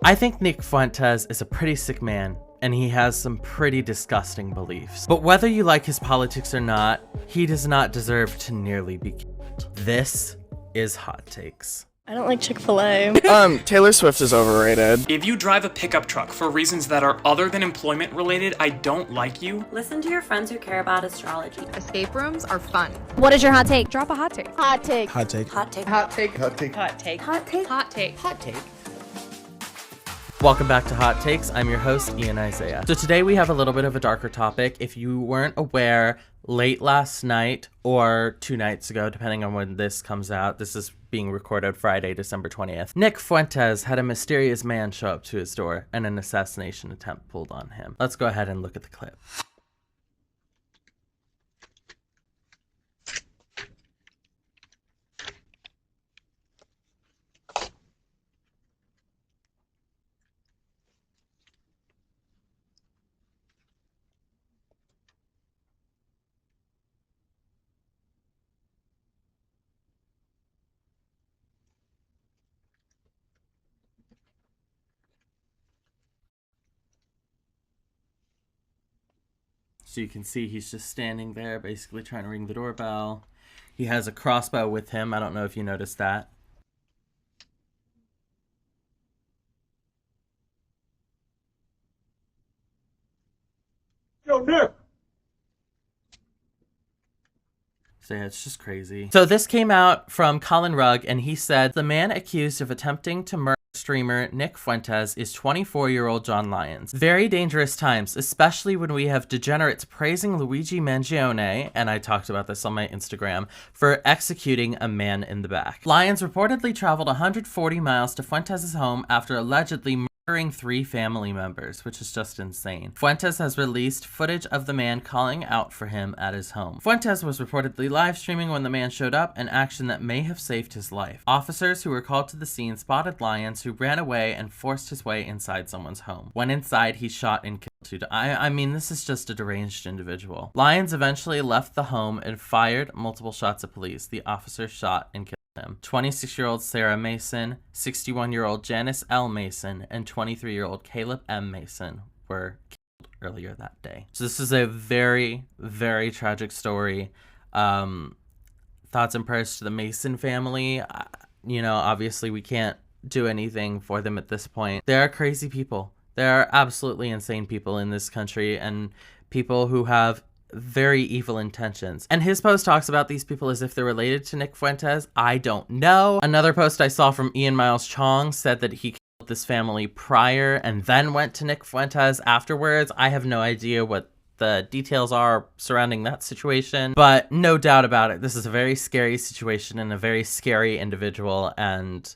I think Nick Fuentes is a pretty sick man, and he has some pretty disgusting beliefs. But whether you like his politics or not, he does not deserve to nearly be killed. This is Hot Takes. I don't like Chick-fil-A. Taylor Swift is overrated. If you drive a pickup truck for reasons that are other than employment related, I don't like you. Listen to your friends who care about astrology. Escape rooms are fun. What is your hot take? Drop a hot take. Hot take. Hot take. Hot take. Hot take. Hot take. Hot take. Hot take. Hot take. Hot take. Welcome back to Hot Takes. I'm your host, Ian Isaiah. So today we have a little bit of a darker topic. If you weren't aware, late last night or 2 nights ago, depending on when this comes out, this is being recorded Friday, December 20th, Nick Fuentes had a mysterious man show up to his door and an assassination attempt pulled on him. Let's go ahead and look at the clip. So you can see he's just standing there, basically trying to ring the doorbell. He has a crossbow with him. I don't know if you noticed that. Yo, Nick! So yeah, it's just crazy. So this came out from Colin Rugg, and he said, the man accused of attempting to murder streamer Nick Fuentes is 24-year-old John Lyons. Very dangerous times, especially when we have degenerates praising Luigi Mangione, and I talked about this on my Instagram, for executing a man in the back. Lyons reportedly traveled 140 miles to Fuentes' home after allegedly murdering 3 family members, which is just insane. Fuentes has released footage of the man calling out for him at his home. Fuentes was reportedly live streaming when the man showed up, an action that may have saved his life. Officers who were called to the scene spotted Lyons, who ran away and forced his way inside someone's home. When inside, he shot and killed 2. I mean, this is just a deranged individual. Lyons eventually left the home and fired multiple shots at police. The officer shot and killed him. 26-year-old Sarah Mason, 61-year-old Janice L. Mason, and 23-year-old Caleb M. Mason were killed earlier that day. So this is a very, very tragic story. Thoughts and prayers to the Mason family. You know, obviously we can't do anything for them at this point. There are crazy people. There are absolutely insane people in this country, and people who have very evil intentions. And his post talks about these people as if they're related to Nick Fuentes. I don't know. Another post I saw from Ian Miles Chong said that he killed this family prior and then went to Nick Fuentes afterwards. I have no idea what the details are surrounding that situation, but no doubt about it, this is a very scary situation and a very scary individual, and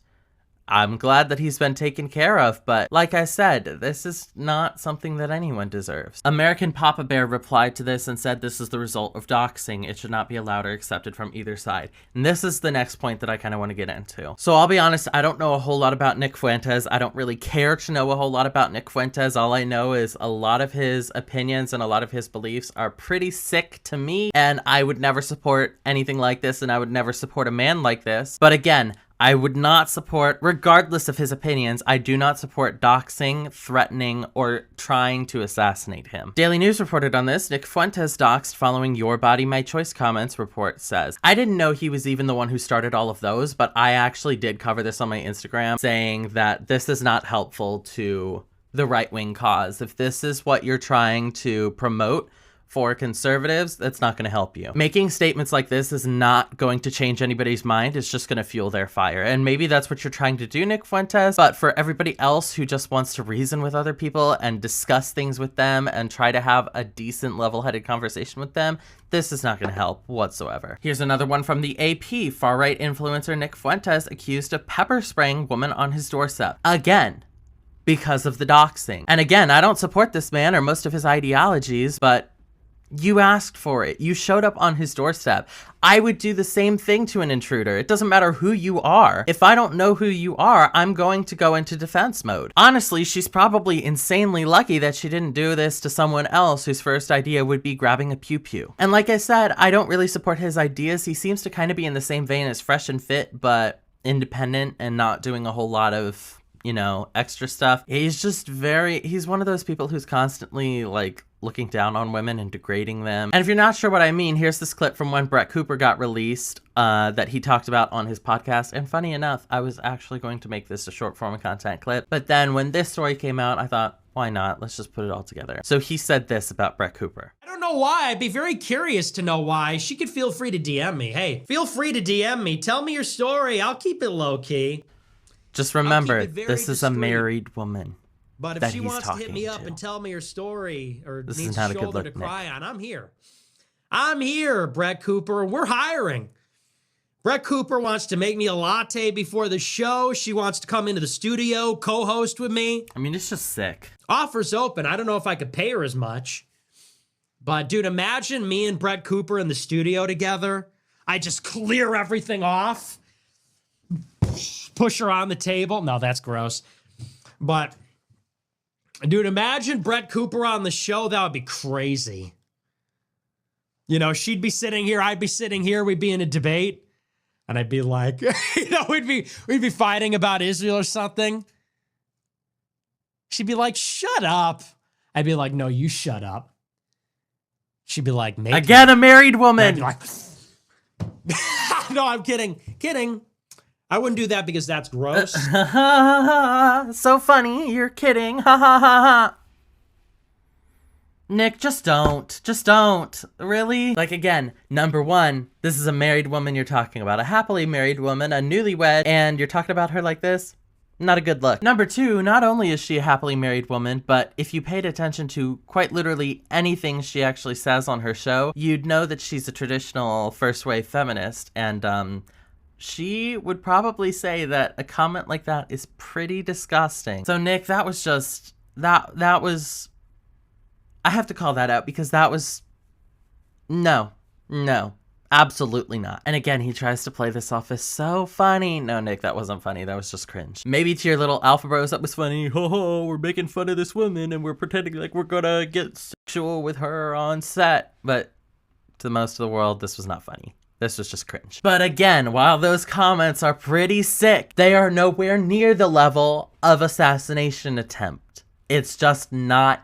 I'm glad that he's been taken care of, but like I said, this is not something that anyone deserves. American Papa Bear replied to this and said this is the result of doxing. It should not be allowed or accepted from either side. And this is the next point that I kind of want to get into. So I'll be honest, I don't know a whole lot about Nick Fuentes. I don't really care to know a whole lot about Nick Fuentes. All I know is a lot of his opinions and a lot of his beliefs are pretty sick to me, and I would never support anything like this, and I would never support a man like this. But again, I would not support, regardless of his opinions, I do not support doxing, threatening, or trying to assassinate him. Daily News reported on this. Nick Fuentes doxed following Your Body, My Choice comments, report says. I didn't know he was even the one who started all of those, but I actually did cover this on my Instagram, saying that this is not helpful to the right-wing cause. If this is what you're trying to promote for conservatives, that's not going to help you. Making statements like this is not going to change anybody's mind. It's just going to fuel their fire. And maybe that's what you're trying to do, Nick Fuentes. But for everybody else who just wants to reason with other people and discuss things with them and try to have a decent level-headed conversation with them, this is not going to help whatsoever. Here's another one from the AP. Far-right influencer Nick Fuentes accused of pepper spraying woman on his doorstep. Again, because of the doxing. And again, I don't support this man or most of his ideologies, but you asked for it. You showed up on his doorstep. I would do the same thing to an intruder. It doesn't matter who you are. If I don't know who you are, I'm going to go into defense mode. Honestly, she's probably insanely lucky that she didn't do this to someone else whose first idea would be grabbing a pew-pew. And like I said, I don't really support his ideas. He seems to kind of be in the same vein as Fresh and Fit, but independent and not doing a whole lot of you know, extra stuff. He's one of those people who's constantly like looking down on women and degrading them. And if you're not sure what I mean, here's this clip from when Brett Cooper got released that he talked about on his podcast. And funny enough, I was actually going to make this a short form of content clip. But then when this story came out, I thought, why not? Let's just put it all together. So he said this about Brett Cooper. I don't know why. I'd be very curious to know why. She could feel free to DM me. Hey, feel free to DM me. Tell me your story. I'll keep it low key. Just remember, this is a married woman. But if she wants to hit me up and tell me her story or needs a shoulder to cry on, I'm here. I'm here, Brett Cooper. We're hiring. Brett Cooper wants to make me a latte before the show. She wants to come into the studio, co-host with me. I mean, it's just sick. Offers open. I don't know if I could pay her as much. But, dude, imagine me and Brett Cooper in the studio together. I just clear everything off. Push her on the table. No, that's gross. But... dude, imagine Brett Cooper on the show. That would be crazy. You know, she'd be sitting here, I'd be sitting here, we'd be in a debate, and I'd be like, you know, we'd be fighting about Israel or something. She'd be like, shut up. I'd be like, no, you shut up. She'd be like, maybe. Again, a married woman. I'd be like, no, I'm kidding. Kidding. I wouldn't do that because that's gross. So funny. You're kidding. Ha ha ha ha. Nick, just don't. Just don't. Really? Like, again, number one, this is a married woman you're talking about. A happily married woman, a newlywed, and you're talking about her like this? Not a good look. Number two, not only is she a happily married woman, but if you paid attention to quite literally anything she actually says on her show, you'd know that she's a traditional first-wave feminist, and, she would probably say that a comment like that is pretty disgusting. So Nick, that was just, that was, I have to call that out because that was, no, absolutely not. And again, he tries to play this off as so funny. No, Nick, that wasn't funny. That was just cringe. Maybe to your little alpha bros, that was funny. Ho ho, we're making fun of this woman and we're pretending like we're gonna get sexual with her on set. But to most of the world, this was not funny. This was just cringe. But again, while those comments are pretty sick, they are nowhere near the level of assassination attempt. It's just not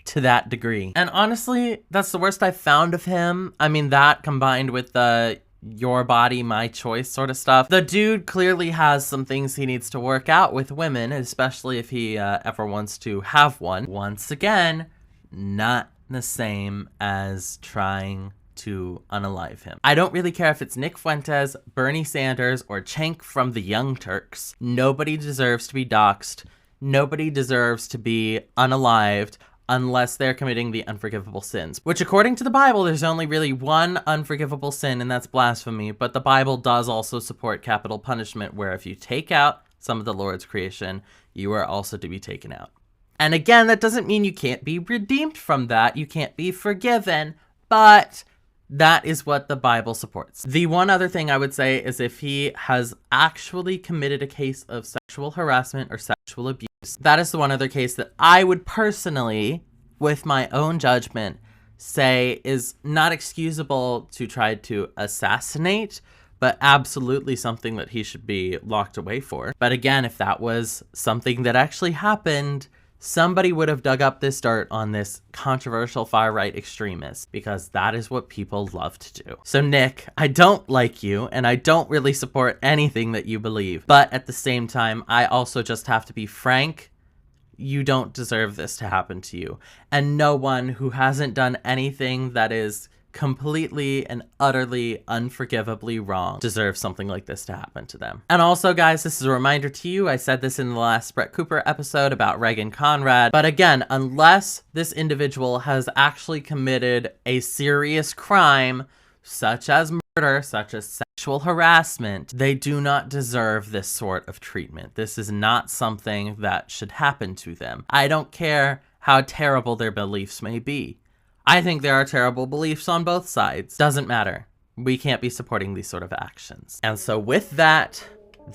to that degree. And honestly, that's the worst I've found of him. I mean, that combined with the your body, my choice sort of stuff. The dude clearly has some things he needs to work out with women, especially if he ever wants to have one. Once again, not the same as trying to unalive him. I don't really care if it's Nick Fuentes, Bernie Sanders, or Cenk from the Young Turks. Nobody deserves to be doxxed. Nobody deserves to be unalived unless they're committing the unforgivable sins. Which, according to the Bible, there's only really one unforgivable sin, and that's blasphemy. But the Bible does also support capital punishment, where if you take out some of the Lord's creation, you are also to be taken out. And again, that doesn't mean you can't be redeemed from that. You can't be forgiven, but that is what the Bible supports. The one other thing I would say is if he has actually committed a case of sexual harassment or sexual abuse, that is the one other case that I would personally, with my own judgment, say is not excusable to try to assassinate, but absolutely something that he should be locked away for. But again, if that was something that actually happened, somebody would have dug up this dirt on this controversial far-right extremist, because that is what people love to do. So Nick, I don't like you, and I don't really support anything that you believe. But at the same time, I also just have to be frank. You don't deserve this to happen to you. And no one who hasn't done anything that is completely and utterly unforgivably wrong deserves something like this to happen to them. And also, guys, this is a reminder to you. I said this in the last Brett Cooper episode about Reagan Conrad, but again, unless this individual has actually committed a serious crime, such as murder, such as sexual harassment, they do not deserve this sort of treatment. This is not something that should happen to them. I don't care how terrible their beliefs may be. I think there are terrible beliefs on both sides. Doesn't matter. We can't be supporting these sort of actions. And so with that,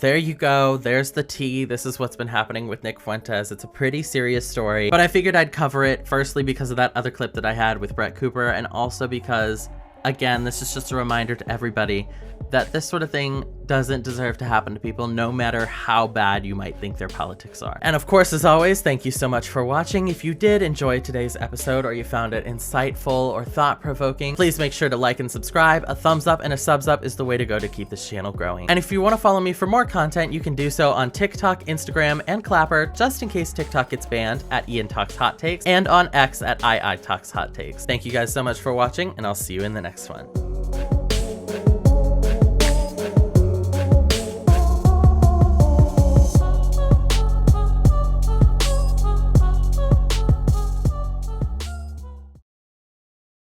there you go. There's the tea. This is what's been happening with Nick Fuentes. It's a pretty serious story, but I figured I'd cover it, firstly because of that other clip that I had with Brett Cooper, and also because, again, this is just a reminder to everybody, that this sort of thing doesn't deserve to happen to people, no matter how bad you might think their politics are. And of course, as always, thank you so much for watching. If you did enjoy today's episode or you found it insightful or thought-provoking, please make sure to like and subscribe. A thumbs up and a subs up is the way to go to keep this channel growing. And if you want to follow me for more content, you can do so on TikTok, Instagram, and Clapper, just in case TikTok gets banned, at Ian Talks Hot Takes, and on X at II Talks Hot Takes. Thank you guys so much for watching, and I'll see you in the next one.